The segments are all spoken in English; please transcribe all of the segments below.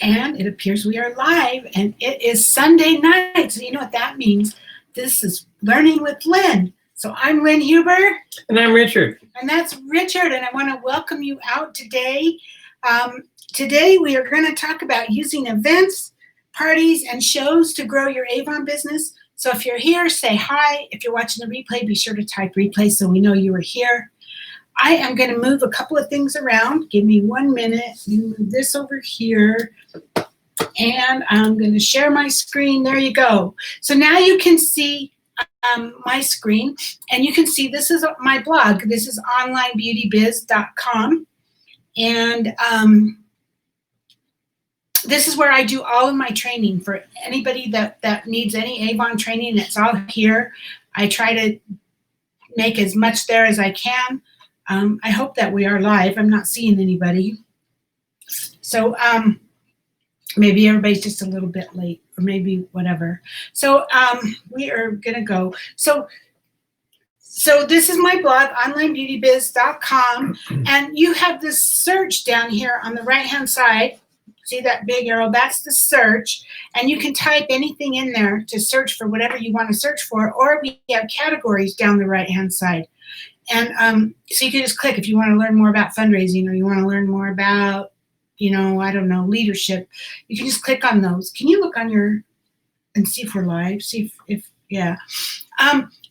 And it appears we are live, and it is Sunday night. So you know what that means. This is Learning with Lynn. So I'm Lynn Huber. And I'm Richard. And that's Richard, and I want to welcome you out today. Today we are going to talk about using events, parties, and shows to grow your Avon business. So if you're here, say hi. If you're watching the replay, be sure to type replay so we know you were here. I am going to move a couple of things around. Give me 1 minute. Move this over here. And I'm going to share my screen. There you go. So now you can see my screen. And you can see this is my blog. This is onlinebeautybiz.com. And this is where I do all of my training for anybody that needs any Avon training. It's all here. I try to make as much there as I can. I hope that we are live. I'm not seeing anybody. So maybe everybody's just a little bit late, or maybe whatever. So we are going to go. So this is my blog, onlinebeautybiz.com. And you have this search down here on the right-hand side. See that big arrow? That's the search. And you can type anything in there to search for whatever you want to search for. Or we have categories down the right-hand side. And so you can just click if you want to learn more about fundraising, or you want to learn more about, I don't know, leadership. You can just click on those. Can you look on and see if we're live? See if yeah.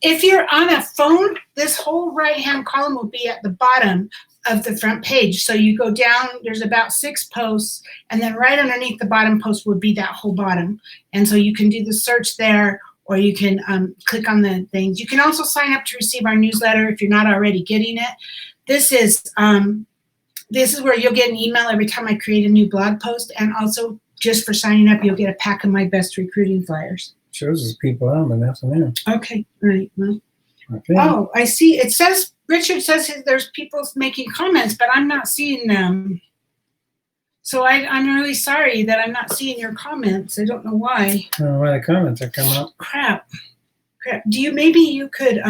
If you're on a phone, this whole right-hand column will be at the bottom of the front page. So you go down, there's about 6 posts, and then right underneath the bottom post would be that whole bottom. And so you can do the search there, or you can click on the things. You can also sign up to receive our newsletter if you're not already getting it. This is where you'll get an email every time I create a new blog post, and also just for signing up, you'll get a pack of my best recruiting flyers. Shows us people out, but that's an Okay, all right. Well, okay. Oh, I see. It says, Richard says there's people making comments, but I'm not seeing them. So I'm really sorry that I'm not seeing your comments. I don't know why. I don't know why the comments are coming up. Crap. Maybe you could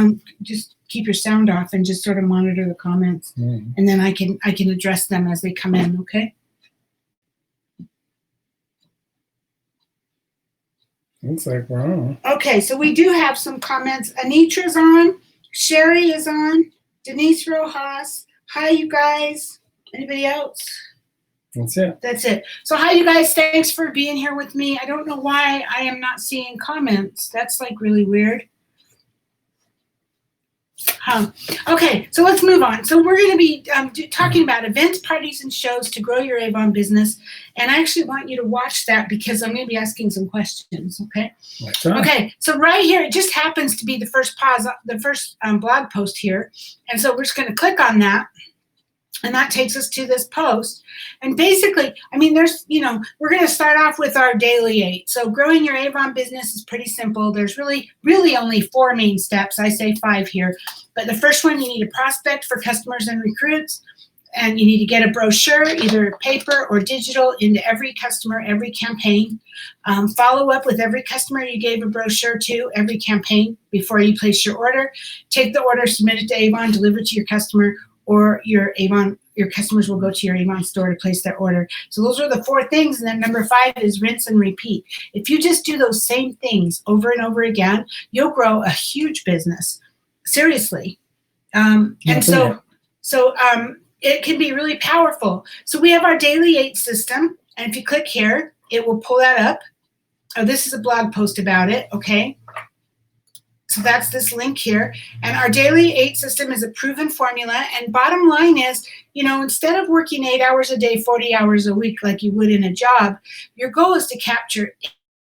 just keep your sound off and just sort of monitor the comments, and then I can address them as they come in, okay? Looks like we're on. Okay, so we do have some comments. Anitra's on. Sherry is on. Denise Rojas. Hi, you guys. Anybody else? That's it. That's it. So hi, you guys. Thanks for being here with me. I don't know why I am not seeing comments. That's like really weird. Okay, so let's move on. So we're going to be talking about events, parties, and shows to grow your Avon business. And I actually want you to watch that because I'm going to be asking some questions, okay? Okay, so right here, it just happens to be the first blog post here. And so we're just going to click on that. And that takes us to this post. And basically, we're going to start off with our daily 8. So growing your Avon business is pretty simple. There's really only 4 main steps. I say 5 here. But the first one, you need a prospect for customers and recruits. And you need to get a brochure, either paper or digital, into every customer, every campaign. Follow up with every customer you gave a brochure to, every campaign, before you place your order. Take the order, submit it to Avon, deliver it to your customer, or your customers will go to your Avon store to place their order. So those are the 4 things. And then number 5 is rinse and repeat. If you just do those same things over and over again, you'll grow a huge business. Seriously. It can be really powerful. So we have our daily 8 system. And if you click here, it will pull that up. Oh, this is a blog post about it. Okay. So that's this link here. And our daily 8 system is a proven formula. And bottom line is, instead of working 8 hours a day, 40 hours a week like you would in a job, your goal is to capture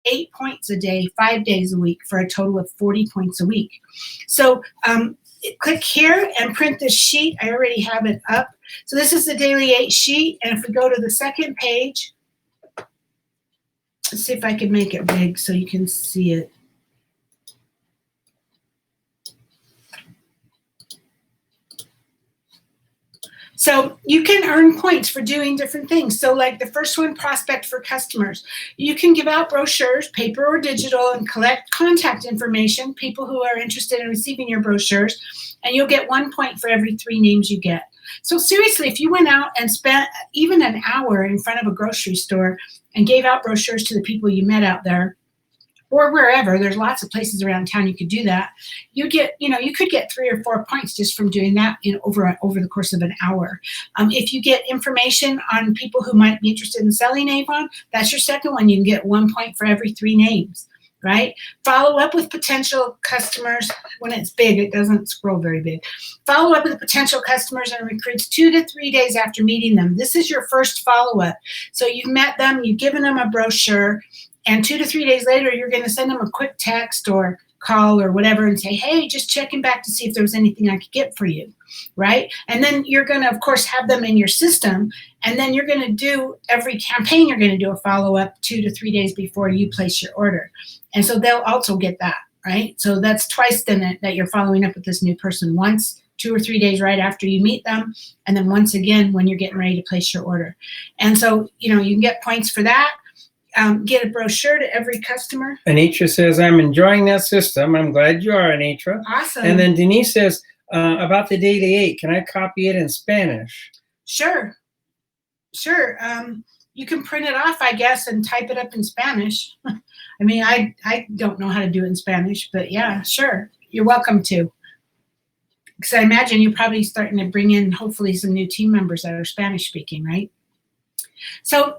8 points a day, 5 days a week, for a total of 40 points a week. So click here and print this sheet. I already have it up. So this is the daily 8 sheet. And if we go to the second page, let's see if I can make it big so you can see it. So you can earn points for doing different things. So like the first one, prospect for customers. You can give out brochures, paper or digital, and collect contact information, people who are interested in receiving your brochures, and you'll get 1 point for every 3 names you get. So seriously, if you went out and spent even an hour in front of a grocery store and gave out brochures to the people you met out there, or wherever, there's lots of places around town you could do that. You could get 3 or 4 points just from doing that over the course of an hour. If you get information on people who might be interested in selling Avon, that's your second one. You can get 1 point for every 3 names, right? Follow up with potential customers. When it's big, it doesn't scroll very big. Follow up with potential customers and recruits 2 to 3 days after meeting them. This is your first follow-up. So you've met them, you've given them a brochure, and 2 to 3 days later, you're going to send them a quick text or call or whatever and say, hey, just checking back to see if there was anything I could get for you, right? And then you're going to, of course, have them in your system. And then you're going to do every campaign, you're going to do a follow-up 2 to 3 days before you place your order. And so they'll also get that, right? So that's twice then that you're following up with this new person, once 2 or 3 days right after you meet them, and then once again when you're getting ready to place your order. And so, you can get points for that. Get a brochure to every customer. Anitra says, I'm enjoying that system. I'm glad you are, Anitra. Awesome. And then Denise says, about the Daily 8, can I copy it in Spanish? Sure. You can print it off, I guess, and type it up in Spanish. I mean, I don't know how to do it in Spanish, but yeah, sure. You're welcome to. Because I imagine you're probably starting to bring in, hopefully, some new team members that are Spanish speaking, right? So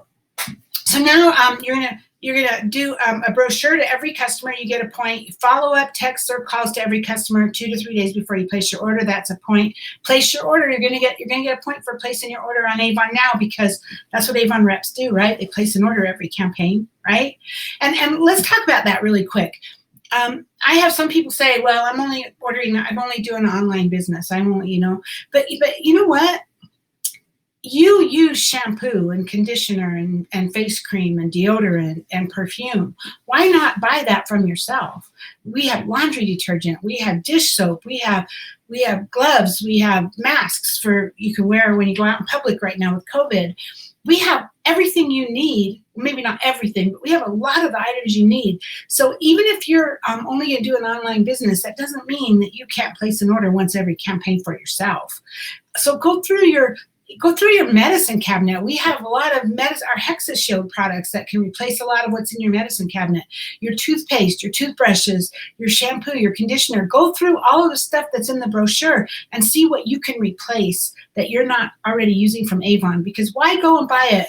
now you're gonna do a brochure to every customer. You get a point. Follow up texts or calls to every customer 2 to 3 days before you place your order. That's a point. Place your order. You're gonna get a point for placing your order on Avon now, because that's what Avon reps do, right? They place an order every campaign, right? And let's talk about that really quick. I have some people say, well, I'm only doing an online business. I'm only, but you know what? You use shampoo and conditioner and face cream and deodorant and perfume. Why not buy that from yourself? We have laundry detergent. We have dish soap. We have gloves. We have masks you can wear when you go out in public right now with COVID. We have everything you need. Maybe not everything, but we have a lot of the items you need. So even if you're only going to do an online business, that doesn't mean that you can't place an order once every campaign for yourself. So go through your medicine cabinet. We have a lot of our HexaShield products that can replace a lot of what's in your medicine cabinet. Your toothpaste, your toothbrushes, your shampoo, your conditioner. Go through all of the stuff that's in the brochure and see what you can replace that you're not already using from Avon. Because why go and buy it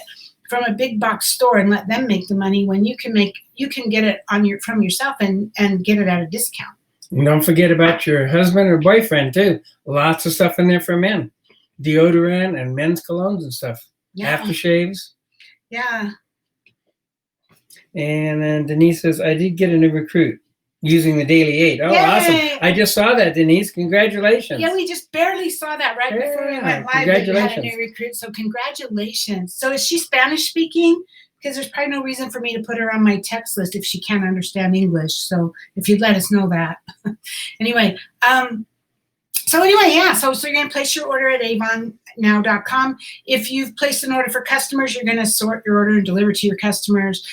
from a big box store and let them make the money when you can get it from yourself and get it at a discount. And don't forget about your husband or boyfriend too. Lots of stuff in there for men. Deodorant and men's colognes and stuff. Yeah. Aftershaves. Yeah. And then Denise says, I did get a new recruit using the Daily 8. Oh, Yay! Awesome. I just saw that, Denise. Congratulations. Yeah, we just barely saw that right before we went live that you had a new recruit. So congratulations. So is she Spanish speaking? Because there's probably no reason for me to put her on my text list if she can't understand English. So if you'd let us know that. Anyway, So you're going to place your order at avonnow.com. If you've placed an order for customers, you're going to sort your order and deliver to your customers.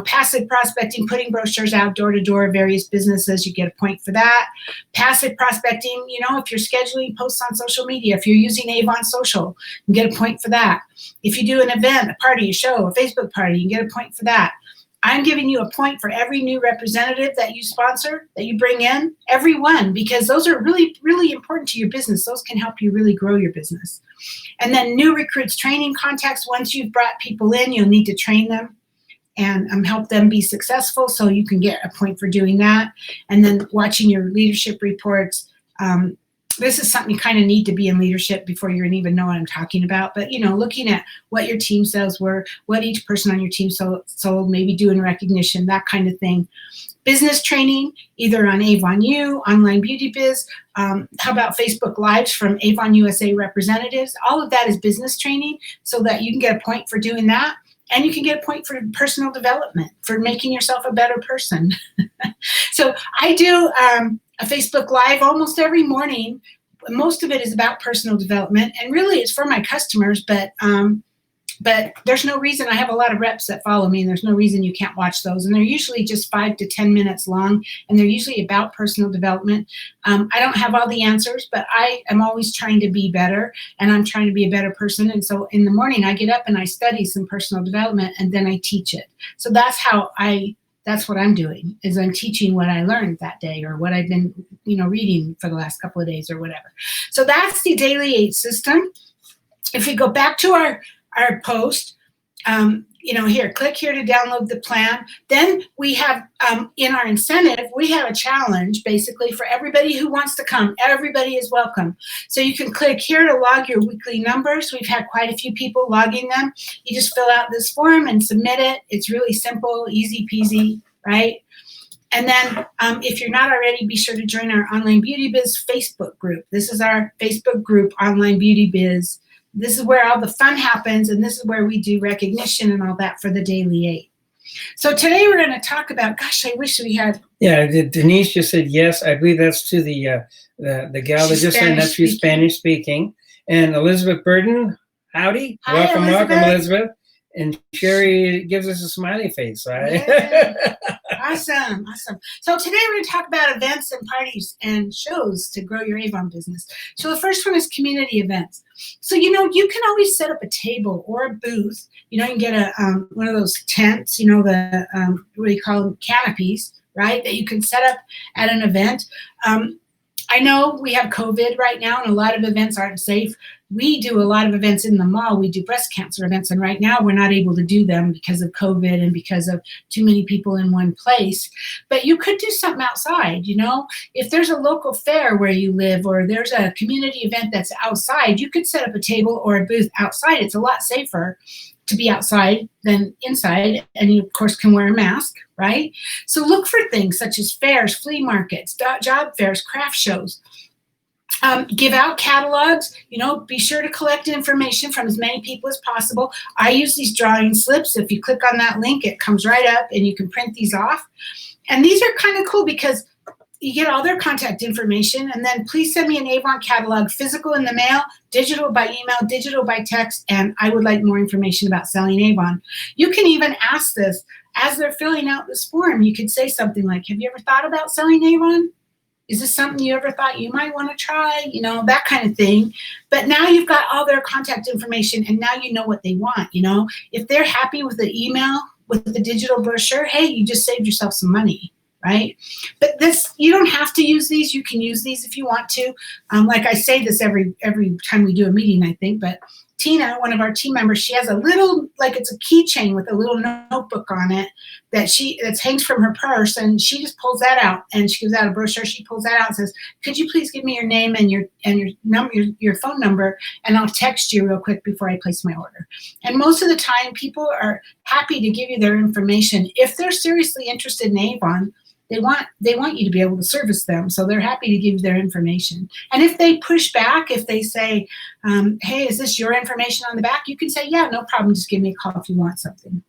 Passive prospecting, putting brochures out door to door, various businesses, you get a point for that. Passive prospecting, if you're scheduling posts on social media, if you're using Avon Social, you get a point for that. If you do an event, a party, a show, a Facebook party, you get a point for that. I'm giving you a point for every new representative that you sponsor, that you bring in, every one, because those are really, really important to your business. Those can help you really grow your business. And then new recruits, training contacts. Once you've brought people in, you'll need to train them and help them be successful. So you can get a point for doing that. And then watching your leadership reports. This is something you kind of need to be in leadership before you even know what I'm talking about. But, looking at what your team sales were, what each person on your team sold, maybe doing recognition, that kind of thing. Business training, either on Avon U, Online Beauty Biz. How about Facebook Lives from Avon USA representatives? All of that is business training, so that you can get a point for doing that. And you can get a point for personal development, for making yourself a better person. So I do a Facebook Live almost every morning. Most of it is about personal development, and really it's for my customers, but but there's no reason. I have a lot of reps that follow me, and there's no reason you can't watch those. And they're usually just 5 to 10 minutes long, and they're usually about personal development. I don't have all the answers, but I am always trying to be better, and I'm trying to be a better person. And so in the morning, I get up and I study some personal development, and then I teach it. So that's what I'm doing, is I'm teaching what I learned that day, or what I've been, reading for the last couple of days or whatever. So that's the Daily 8 system. If we go back to our post, here, click here to download the plan. Then we have, in our incentive, we have a challenge basically for everybody who wants to come. Everybody is welcome. So you can click here to log your weekly numbers. We've had quite a few people logging them. You just fill out this form and submit it. It's really simple, easy peasy, right? And then if you're not already, be sure to join our Online Beauty Biz Facebook group. This is our Facebook group, Online Beauty Biz. This is where all the fun happens, and this is where we do recognition and all that for the Daily 8. So today we're going to talk about, gosh, I wish we had. Yeah, Denise just said yes. I believe that's to the gal that just said that she's Spanish speaking. And Elizabeth Burden, howdy. Hi, welcome, Elizabeth. welcome, Elizabeth. And Sherry gives us a smiley face, right? Yeah. Awesome. So today we're going to talk about events and parties and shows to grow your Avon business. So the first one is community events. So, you can always set up a table or a booth. You can get a one of those tents, the, what do you call them, canopies, right, that you can set up at an event. I know we have COVID right now, and a lot of events aren't safe. We do a lot of events in the mall. We do breast cancer events, and right now we're not able to do them because of COVID and because of too many people in one place. But you could do something outside, If there's a local fair where you live, or there's a community event that's outside, you could set up a table or a booth outside. It's a lot safer to be outside than inside, and you, of course, can wear a mask, right? So look for things such as fairs, flea markets, job fairs, craft shows. Give out catalogs, be sure to collect information from as many people as possible. I use these drawing slips. If you click on that link, it comes right up, and you can print these off. And these are kind of cool because you get all their contact information, and then please send me an Avon catalog, physical in the mail, digital by email, digital by text, and I would like more information about selling Avon. You can even ask this as they're filling out this form. You could say something like, have you ever thought about selling Avon? Is this something you ever thought you might want to try? That kind of thing. But now you've got all their contact information, and now you know what they want. If they're happy with the email, with the digital brochure, hey, you just saved yourself some money. Right? But you don't have to use these. You can use these if you want to. Like I say this every time we do a meeting, I think, but Tina, one of our team members, she has a little, like it's a keychain with a little notebook on it that hangs from her purse, and she just pulls that out, and she gives out a brochure. She pulls that out and says, could you please give me your name and your number, your phone number, and I'll text you real quick before I place my order. And most of the time, people are happy to give you their information. If they're seriously interested in Avon, they want you to be able to service them, so they're happy to give you their information. And if they push back, if they say, hey, is this your information on the back? You can say, yeah, no problem. Just give me a call if you want something.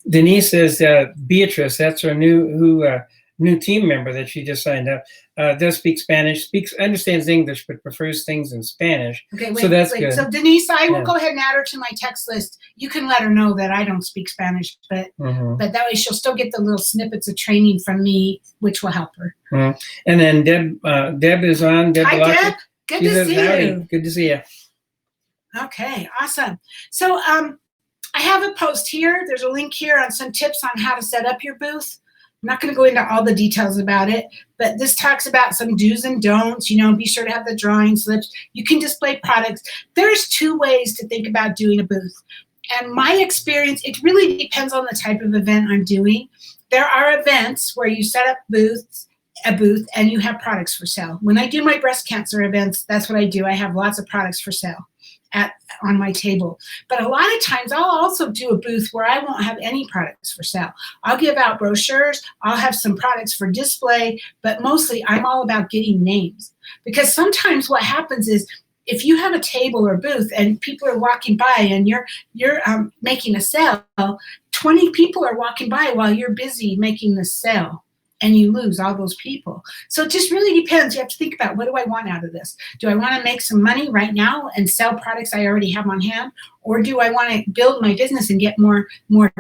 Denise says Beatrice, that's her new team member that she just signed up, does speak Spanish, understands English, but prefers things in Spanish. Okay, wait, so that's good. So Denise, I will go ahead and add her to my text list. You can let her know that I don't speak Spanish, but that way she'll still get the little snippets of training from me, which will help her. And then Deb is on. Hi, Deb. Good to see you. Good to see you. Okay, awesome. So I have a post here. There's a link here on some tips on how to set up your booth. I'm not going to go into all the details about it, but this talks about some do's and don'ts. Be sure to have the drawing slips. You can display products. There's 2 ways to think about doing a booth. And my experience, it really depends on the type of event I'm doing. There are events where you set up a booth and you have products for sale. When I do my breast cancer events, that's what I do. I have lots of products for sale on my table. But a lot of times I'll also do a booth where I won't have any products for sale. I'll give out brochures, I'll have some products for display, but mostly I'm all about getting names. Because sometimes what happens is if you have a table or booth and people are walking by and you're making a sale, 20 people are walking by while you're busy making the sale. and you lose all those people. So it just really depends. You have to think about, what do I want out of this? Do I want to make some money right now and sell products I already have on hand? Or do I want to build my business and get more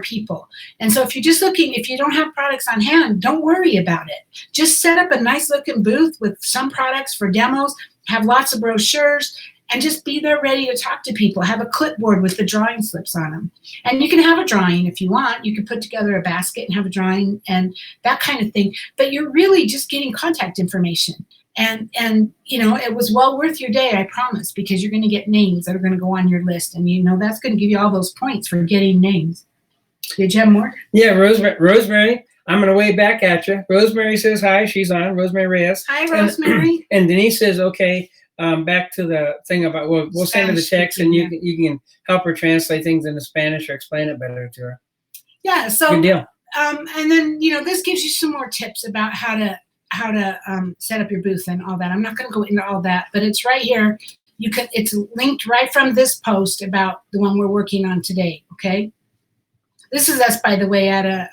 people? And so if you're just looking, if you don't have products on hand, don't worry about it. Just set up a nice looking booth with some products for demos, have lots of brochures, and just be there ready to talk to people. Have a clipboard with the drawing slips on them. And you can have a drawing if you want. You can put together a basket and have a drawing and that kind of thing. But you're really just getting contact information. And it was well worth your day, I promise, because you're going to get names that are going to go on your list. And, that's going to give you all those points for getting names. Did you have more? Yeah, Rosemary, I'm going to wave back at you. Rosemary says hi. She's on. Rosemary Reyes. Hi, Rosemary. And Denise says, okay. Back to the thing about, we'll send her the text and you can help her translate things into Spanish or explain it better to her. Yeah. So, good deal. And then, this gives you some more tips about how to set up your booth and all that. I'm not going to go into all that, but it's right here. It's linked right from this post about the one we're working on today. Okay. This is us, by the way, at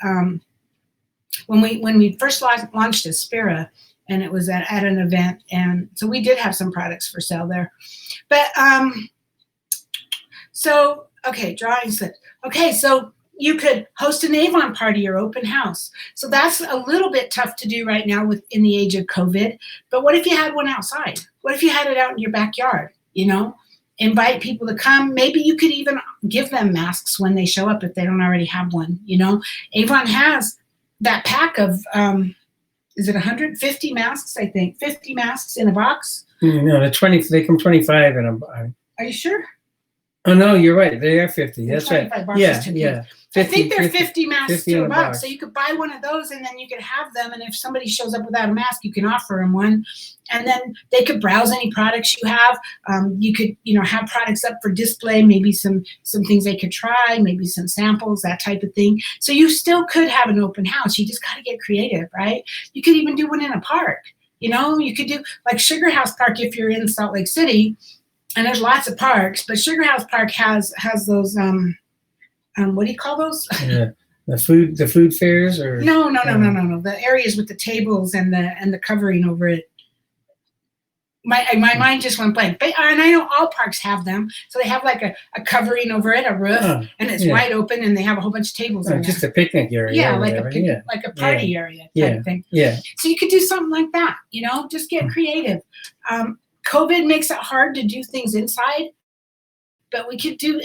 when we first launched Aspira. And it was at an event. And so we did have some products for sale there. But, drawing slips. Okay, so you could host an Avon party or open house. So that's a little bit tough to do right now in the age of COVID. But what if you had one outside? What if you had it out in your backyard, Invite people to come. Maybe you could even give them masks when they show up if they don't already have one, Avon has that pack of... is it 150 masks, I think? 50 masks in a box? No, they come 25 in a box. Are you sure? Oh, no, you're right. They are 50. That's right. Yeah. 50, I think they're 50 masks 50 to a box. So you could buy one of those and then you could have them. And if somebody shows up without a mask, you can offer them one. And then they could browse any products you have. You could, have products up for display, maybe some things they could try, maybe some samples, that type of thing. So you still could have an open house. You just got to get creative, right? You could even do one in a park. You could do like Sugar House Park if you're in Salt Lake City. And there's lots of parks, but Sugar House Park has those what do you call those? Yeah, the food fairs or no. The areas with the tables and the covering over it. My mind just went blank. But and I know all parks have them, so they have like a covering over it, a roof, and it's wide open, and they have a whole bunch of tables. Just a picnic area. Yeah, like a party area type of thing. Yeah. So you could do something like that. Just get creative. COVID makes it hard to do things inside, but we could do.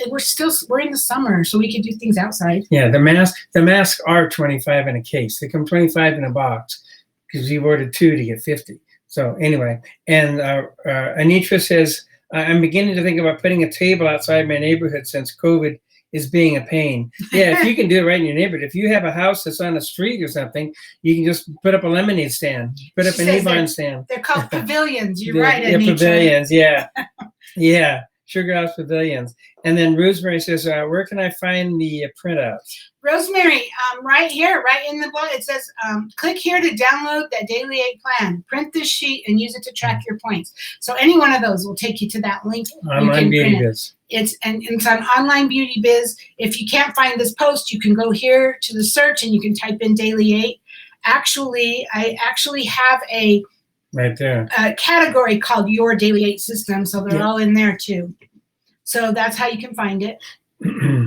We're in the summer, so we could do things outside. Yeah, the masks are 25 in a case. They come 25 in a box because you ordered 2 to get 50. So anyway, and Anitra says, I'm beginning to think about putting a table outside my neighborhood since COVID is being a pain. Yeah, if you can do it right in your neighborhood. If you have a house that's on the street or something, you can just put up a lemonade stand, put up an Avon stand. They're called pavilions. You're right, Anitra. Yeah, pavilions, yeah. Yeah, Sugar House Pavilions. And then Rosemary says, where can I find the printouts? Rosemary, right here, right in the blog, it says, click here to download that Daily 8 plan. Print this sheet and use it to track your points. So any one of those will take you to that link. Online Beauty Biz. It's on Online Beauty Biz. If you can't find this post, you can go here to the search and you can type in Daily 8. Actually, I actually have a category called Your Daily 8 System, so they're all in there too. So that's how you can find it.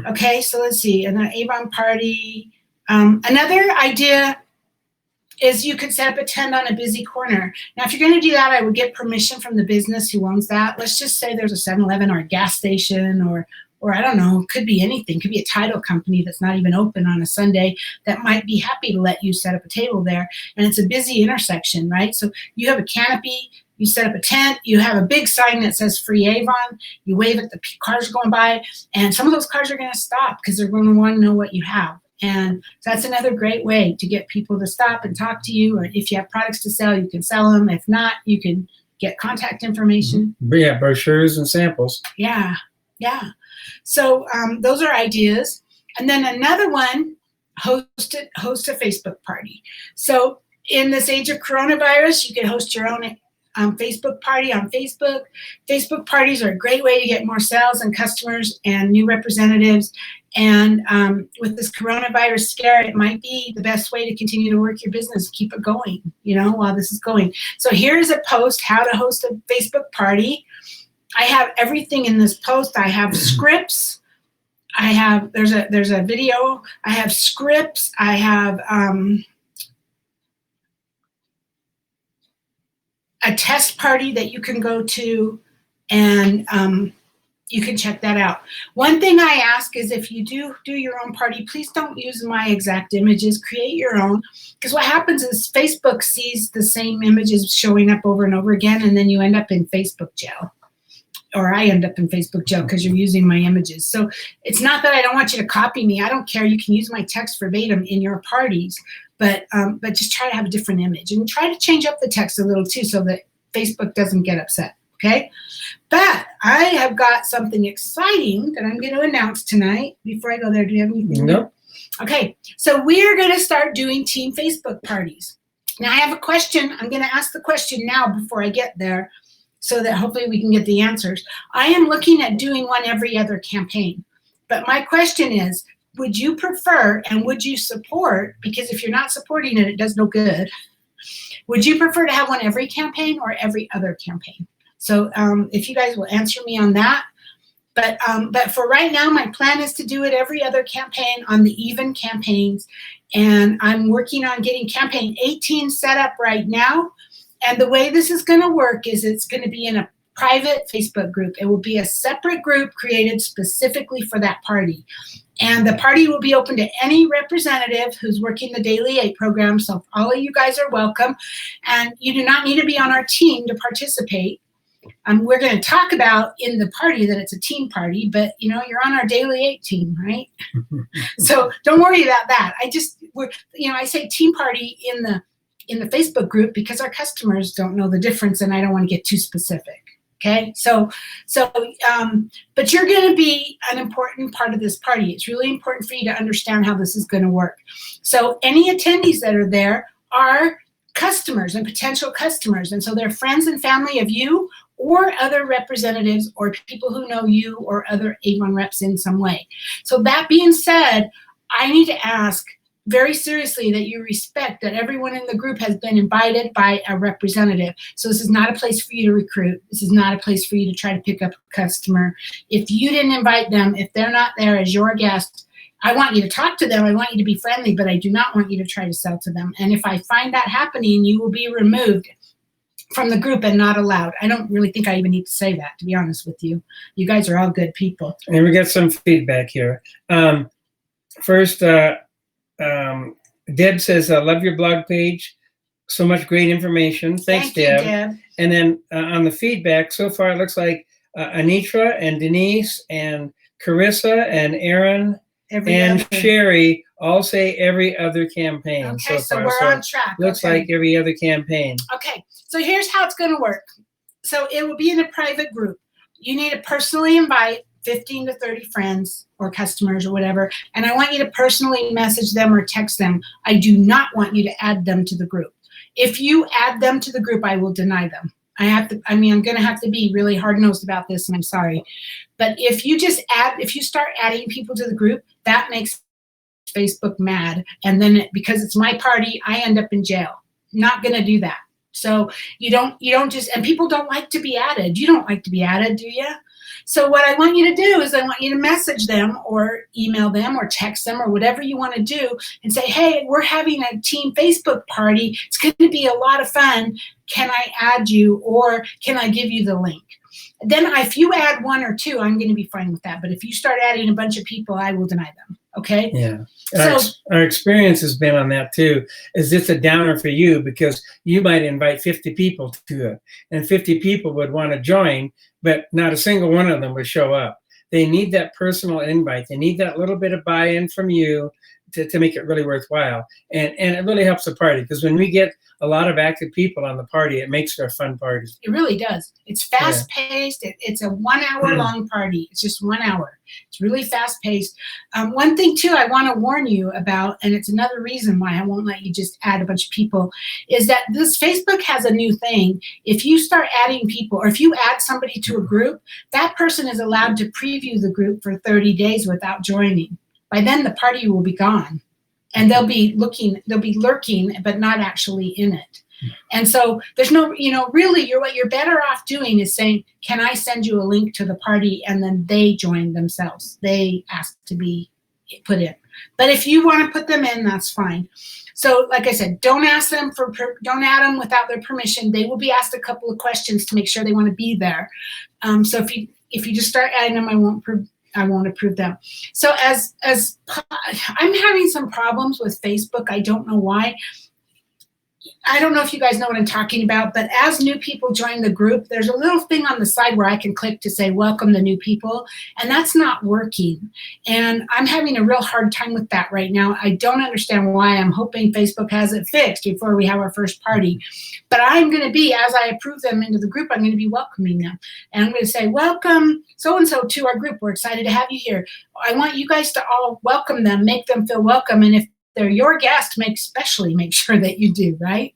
Okay, so let's see. And the Avon party. Another idea is you could set up a tent on a busy corner. Now, if you're going to do that, I would get permission from the business who owns that. Let's just say there's a 7-Eleven or a gas station or I don't know, it could be anything. It could be a title company that's not even open on a Sunday that might be happy to let you set up a table there. And it's a busy intersection, right? So you have a canopy, you set up a tent, you have a big sign that says free Avon, you wave at the cars going by, and some of those cars are going to stop because they're going to want to know what you have. And that's another great way to get people to stop and talk to you. Or if you have products to sell, you can sell them. If not, you can get contact information. Yeah, brochures and samples. Yeah. So those are ideas. And then another one, host a Facebook party. So in this age of coronavirus, you can host your own Facebook party on Facebook. Facebook parties are a great way to get more sales and customers and new representatives. And with this coronavirus scare, it might be the best way to continue to work your business, keep it going, while this is going. So here's a post, how to host a Facebook party. I have everything in this post. I have scripts. I have, there's a video. I have scripts. I have a test party that you can go to, and you can check that out. One thing I ask is, if you do your own party, please don't use my exact images. Create your own, because what happens is Facebook sees the same images showing up over and over again, and then you end up in Facebook jail. Or I end up in Facebook jail because you're using my images. So it's not that I don't want you to copy me. I don't care. You can use my text verbatim in your parties, but just try to have a different image, and try to change up the text a little too, so that Facebook doesn't get upset. Okay, but I have got something exciting that I'm going to announce tonight. Before I go there, do you have anything? Nope. Okay, so we're going to start doing team Facebook parties. Now I have a question. I'm going to ask the question now before I get there, so that hopefully we can get the answers. I am looking at doing one every other campaign. But my question is, would you prefer and would you support, because if you're not supporting it, it does no good. Would you prefer to have one every campaign or every other campaign? So if you guys will answer me on that. But for right now, my plan is to do it every other campaign on the even campaigns. And I'm working on getting campaign 18 set up right now. And the way this is going to work is it's going to be in a private Facebook group. It will be a separate group created specifically for that party. And the party will be open to any representative who's working the Daily 8 program. So all of you guys are welcome. And you do not need to be on our team to participate. We're going to talk about in the party that it's a team party, but you're on our Daily 8 team, right? So don't worry about that. I say team party in the Facebook group because our customers don't know the difference, and I don't want to get too specific. Okay, but you're going to be an important part of this party. It's really important for you to understand how this is going to work. So any attendees that are there are customers and potential customers, and so they're friends and family of you or other representatives or people who know you or other Avon reps in some way. So that being said, I need to ask very seriously that you respect that everyone in the group has been invited by a representative. So this is not a place for you to recruit. This is not a place for you to try to pick up a customer. If you didn't invite them, if they're not there as your guest, I want you to talk to them. I want you to be friendly, but I do not want you to try to sell to them. And if I find that happening, you will be removed from the group and not allowed. I don't really think I even need to say that, to be honest with you. You guys are all good people. And we got some feedback here. First, Deb says, I love your blog page. So much great information. Thanks, Thank you, Deb. Deb. And then on the feedback, so far it looks like Anitra and Denise and Carissa and Aaron and Sherry all say every other campaign. Okay, so far. we're on track. Looks like every other campaign. Okay, so here's how it's going to work. So it will be in a private group. You need to personally invite 15 to 30 friends or customers or whatever, and I want you to personally message them or text them. I do not want you to add them to the group. If you add them to the group, I will deny them. I'm going to have to be really hard-nosed about this, and I'm sorry. But if you start adding people to the group, that makes Facebook mad. And then because it's my party, I end up in jail. Not going to do that. So you don't just, and people don't like to be added. You don't like to be added, do you? So what I want you to do is I want you to message them or email them or text them or whatever you want to do and say, hey, we're having a team Facebook party. It's going to be a lot of fun. Can I add you or can I give you the link? Then if you add one or two, I'm going to be fine with that. But if you start adding a bunch of people, I will deny them. Okay? Yeah. So, our experience has been on that too. Is this a downer for you? Because you might invite 50 people to it, and 50 people would want to join, but not a single one of them would show up. They need that personal invite. They need that little bit of buy-in from you to make it really worthwhile. And it really helps the party, because when we get a lot of active people on the party, it makes for a fun party. It really does. It's fast paced. It's a 1 hour long party. It's just 1 hour. It's really fast paced. One thing too, I want to warn you about, and it's another reason why I won't let you just add a bunch of people, is that this Facebook has a new thing. If you start adding people, or if you add somebody to a group, that person is allowed to preview the group for 30 days without joining. By then the party will be gone, and they'll be lurking, but not actually in it. And so there's no, really what you're better off doing is saying, can I send you a link to the party? And then they join themselves. They ask to be put in. But if you want to put them in, that's fine. So like I said, don't add them without their permission. They will be asked a couple of questions to make sure they want to be there. So if you just start adding them, I won't approve them. So as I'm having some problems with Facebook. I don't know why. I don't know if you guys know what I'm talking about, but as new people join the group, there's a little thing on the side where I can click to say, welcome the new people, and that's not working. And I'm having a real hard time with that right now. I don't understand why. I'm hoping Facebook has it fixed before we have our first party. But I'm going to be, as I approve them into the group, I'm going to be welcoming them. And I'm going to say, welcome so-and-so to our group. We're excited to have you here. I want you guys to all welcome them, make them feel welcome. And if they're your guest, especially make sure that you do, right?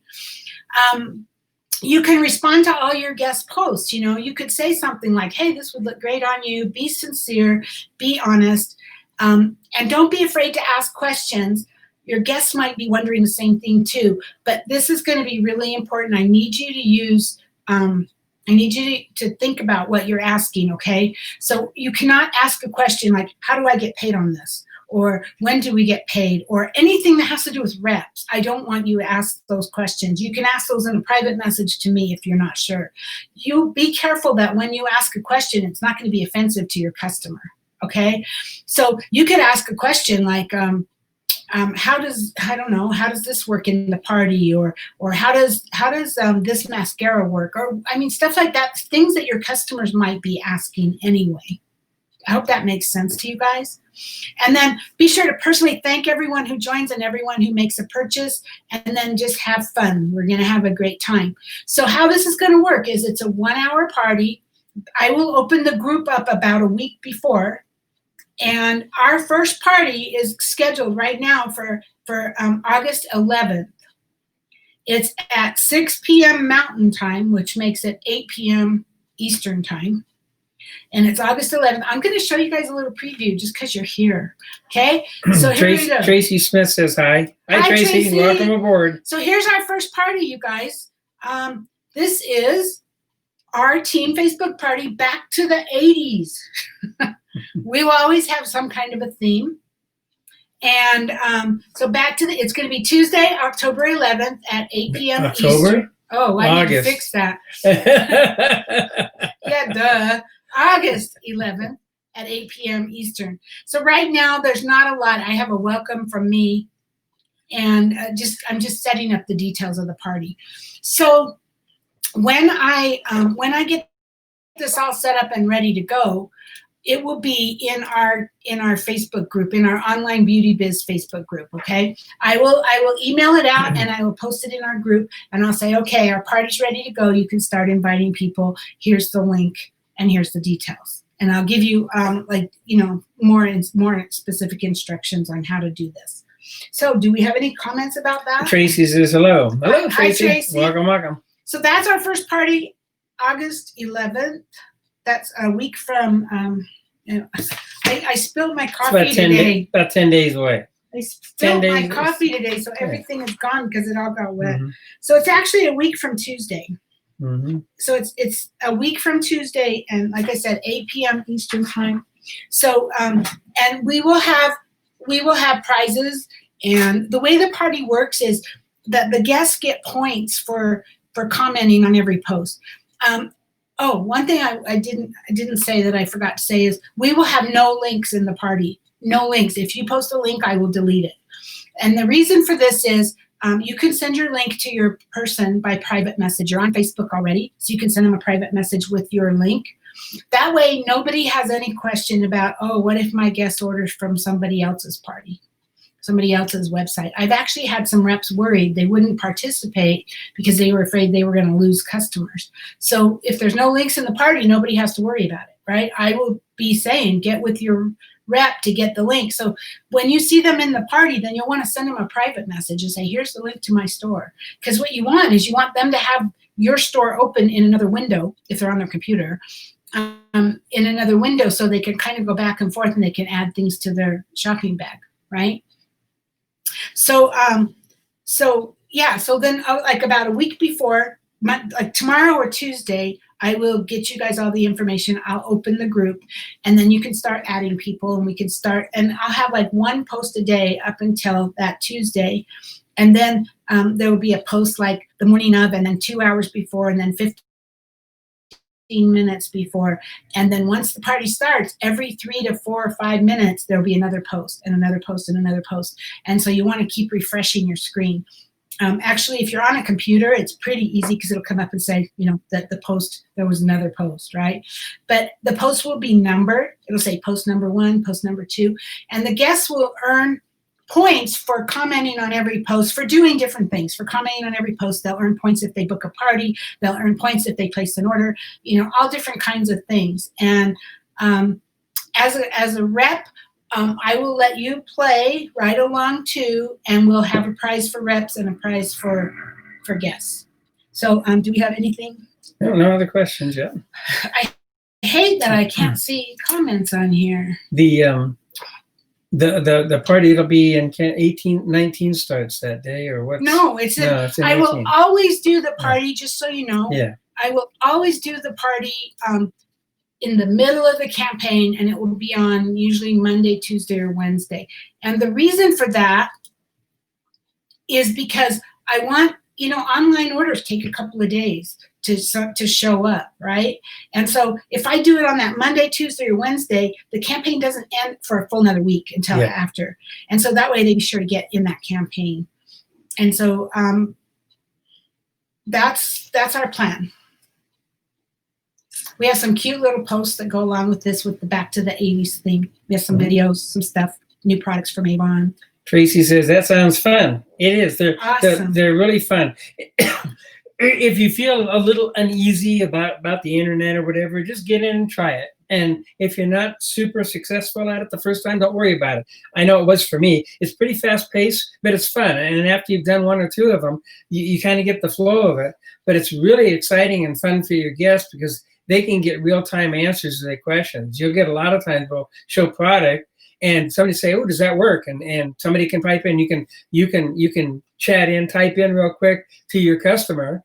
You can respond to all your guest posts. You could say something like, hey, this would look great on you. Be sincere, be honest, and don't be afraid to ask questions. Your guests might be wondering the same thing too, but this is going to be really important. I need you to use, I need you to think about what you're asking, okay? So you cannot ask a question like, how do I get paid on this? Or when do we get paid, or anything that has to do with reps. I don't want you to ask those questions. You can ask those in a private message to me if you're not sure. You be careful that when you ask a question, it's not going to be offensive to your customer, okay? So you could ask a question like, how does this work in the party, or how does this mascara work, or stuff like that, things that your customers might be asking anyway. I hope that makes sense to you guys. And then be sure to personally thank everyone who joins and everyone who makes a purchase, and then just have fun. We're going to have a great time. So how this is going to work is it's a 1 hour party. I will open the group up about a week before, and our first party is scheduled right now for August 11th. It's at 6 p.m. Mountain Time, which makes it 8 p.m. Eastern Time. And it's August 11th. I'm going to show you guys a little preview just because you're here. Okay? So here we go. Tracy Smith says hi. Hi, Tracy. Welcome aboard. So here's our first party, you guys. This is our team Facebook party back to the 80s. We will always have some kind of a theme. And so it's going to be Tuesday, October 11th at 8 p.m. October? Eastern. Oh, I need to fix that. Yeah, duh. August 11th at 8 p.m. Eastern. So right now there's not a lot. I have a welcome from me, and I'm just setting up the details of the party. So when I get this all set up and ready to go, it will be in our Facebook group, in our Online Beauty Biz Facebook group, okay? I will email it out, and I will post it in our group, and I'll say, okay, our party's ready to go. You can start inviting people. Here's the link, and here's the details. And I'll give you more specific instructions on how to do this. So do we have any comments about that? Tracy says hello. Hello, Tracy. Hi, Tracy. Welcome. So that's our first party, August 11th. That's a week from, I spilled my coffee today. About 10 days away. I spilled my coffee today, so everything is gone because it all got wet. Mm-hmm. So it's actually a week from Tuesday. Mm-hmm. So it's a week from Tuesday, and like I said, 8 p.m. Eastern Time. So and we will have prizes, and the way the party works is that the guests get points for commenting on every post. One thing I didn't say that I forgot to say is we will have no links in the party. No links. If you post a link, I will delete it. And the reason for this is you can send your link to your person by private message. You're on Facebook already, so you can send them a private message with your link. That way, nobody has any question about, what if my guest orders from somebody else's party? somebody else's website. I've actually had some reps worried they wouldn't participate because they were afraid they were going to lose customers. So if there's no links in the party, nobody has to worry about it, right? I will be saying, get with your rep to get the link. So when you see them in the party, then you'll want to send them a private message and say, here's the link to my store. Because what you want is you want them to have your store open in another window if they're on their computer, in another window, so they can kind of go back and forth and they can add things to their shopping bag, right? So yeah, so then like about a week before, like tomorrow or Tuesday, I will get you guys all the information. I'll open the group, and then you can start adding people, and we can start, and I'll have like one post a day up until that Tuesday. And then there will be a post like the morning of, and then 2 hours before, and then 15 minutes before. And then once the party starts, every 3 to 4 or 5 minutes, there'll be another post and another post and another post. And so you want to keep refreshing your screen. Actually, if you're on a computer, it's pretty easy because it'll come up and say, you know, that the post, there was another post, right? But the post will be numbered. It'll say post number 1, post number 2, and the guests will earn points for commenting on every post, for doing different things. For commenting on every post, they'll earn points if they book a party. They'll earn points if they place an order, you know, all different kinds of things. And as a rep, I will let you play right along too, and we'll have a prize for reps and a prize for guests. So do we have anything? No other questions yet. I hate that I can't see comments on here. The party, it'll be in 19 starts that day, or what? No, it's in I 18. will always do the party, just so you know. Yeah. I will always do the party in the middle of the campaign, and it will be on usually Monday, Tuesday, or Wednesday. And the reason for that is because I want, you know, online orders take a couple of days to show up, right? And so if I do it on that Monday, Tuesday, or Wednesday, the campaign doesn't end for a full another week until after. And so that way they be sure to get in that campaign. And so that's our plan. We have some cute little posts that go along with this, with the back to the 80s theme. We have some videos, some stuff, new products from Avon. Tracy says, that sounds fun. It is. They're Awesome. they're really fun. If you feel a little uneasy about the internet or whatever, just get in and try it. And if you're not super successful at it the first time, don't worry about it. I know it was for me. It's pretty fast paced, but it's fun. And after you've done 1 or 2 of them, you kind of get the flow of it. But it's really exciting and fun for your guests because they can get real-time answers to their questions. You'll get a lot of times we'll show product and somebody say, oh, does that work? And somebody can type in, you can chat in, type in real quick to your customer.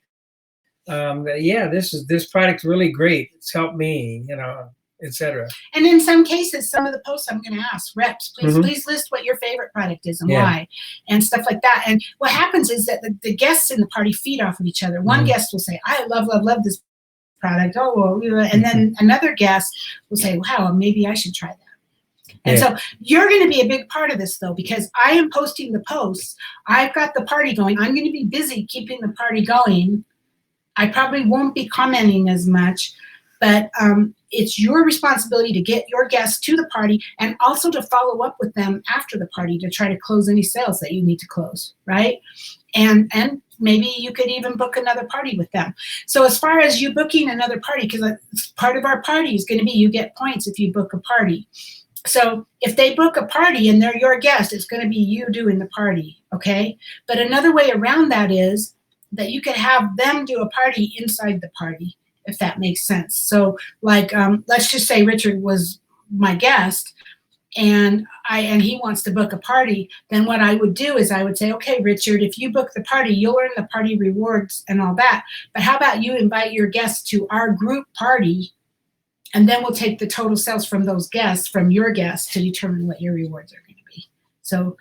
Yeah, this product's really great. It's helped me, you know, etc. And in some cases, some of the posts I'm going to ask reps, please list what your favorite product is and why, and stuff like that. And what happens is that the guests in the party feed off of each other. One guest will say, I love this product. Oh, well, and then another guest will say, wow, maybe I should try that. And so you're going to be a big part of this, though, because I am posting the posts. I've got the party going. I'm going to be busy keeping the party going. I probably won't be commenting as much, but it's your responsibility to get your guests to the party and also to follow up with them after the party to try to close any sales that you need to close, right? And maybe you could even book another party with them. So as far as you booking another party, because part of our party is going to be you get points if you book a party. So if they book a party and they're your guest, it's going to be you doing the party, okay? But another way around that is that you could have them do a party inside the party, if that makes sense. So like, let's just say Richard was my guest and he wants to book a party, then what I would do is I would say, okay, Richard, if you book the party, you'll earn the party rewards and all that. But how about you invite your guests to our group party, and then we'll take the total sales from those guests, from your guests, to determine what your rewards are going to be. So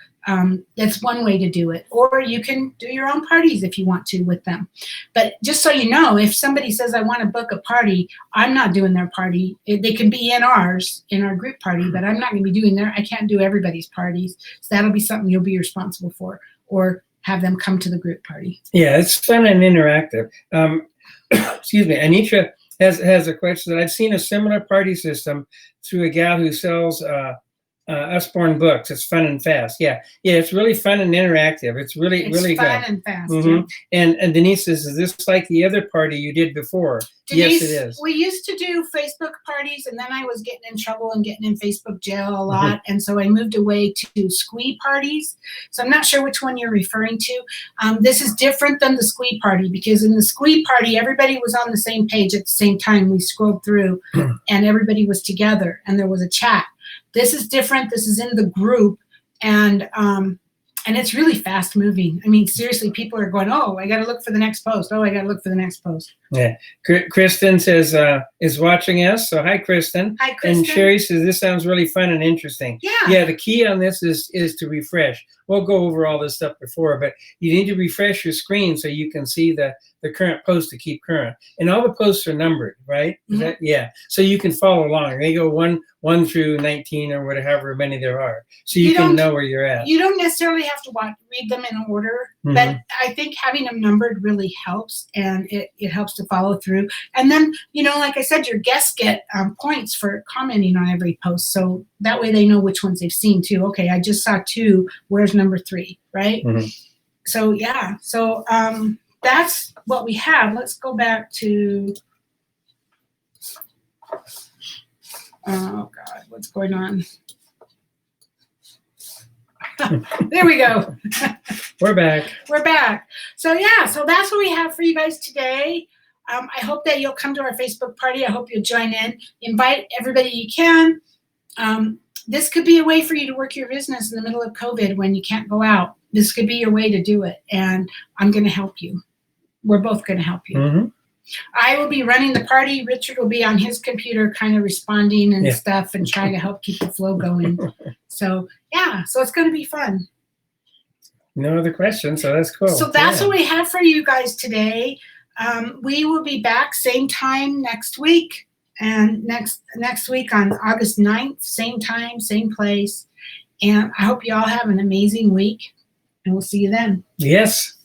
that's one way to do it. Or you can do your own parties if you want to with them. But just so you know, if somebody says, I want to book a party, I'm not doing their party. They can be in our group party, but I'm not going to be doing I can't do everybody's parties. So that'll be something you'll be responsible for, or have them come to the group party. Yeah, it's fun and interactive. Excuse me. Anitra has a question that I've seen a similar party system through a gal who sells Usborne Books. It's fun and fast. Yeah, it's really fun and interactive. It's really really fun good. and fast. Mm-hmm. And Denise says, is this like the other party you did before? Denise, yes, it is. We used to do Facebook parties, and then I was getting in trouble and getting in Facebook jail a lot, and so I moved away to squee parties. So I'm not sure which one you're referring to. This is different than the squee party, because in the squee party, everybody was on the same page at the same time. We scrolled through, and everybody was together, and there was a chat. This is different. This is in the group, and it's really fast moving. I mean, seriously, people are going, oh, I got to look for the next post. Oh, I got to look for the next post. Yeah. Kristen says, is watching us. So hi, Kristen. Hi, Kristen. And Sherry says, this sounds really fun and interesting. Yeah. The key on this is to refresh. We'll go over all this stuff before, but you need to refresh your screen so you can see the current post to keep current. And all the posts are numbered, right? Mm-hmm. So you can follow along. They go 1 through 19 or whatever many there are. So you can know where you're at. You don't necessarily have to read them in order, but I think having them numbered really helps, and it helps to follow through. And then, like I said, your guests get points for commenting on every post. So that way they know which ones they've seen too. Okay, I just saw 2. Where's number 3, right? Mm-hmm. So, yeah. So that's what we have. Let's go back to... Oh, God, what's going on? There we go. We're back. We're back. So, so that's what we have for you guys today. I hope that you'll come to our Facebook party. I hope you'll join in. Invite everybody you can. This could be a way for you to work your business in the middle of COVID when you can't go out. This could be your way to do it, and I'm going to help you. We're both going to help you. Mm-hmm. I will be running the party. Richard will be on his computer kind of responding and stuff and trying to help keep the flow going. So it's going to be fun. No other questions, so that's cool. So that's what we have for you guys today. We will be back same time next week, and next week on August 9th, same time, same place. And I hope you all have an amazing week, and we'll see you then. Yes.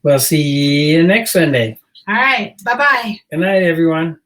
We'll see you next Sunday. All right. Bye-bye. Good night, everyone.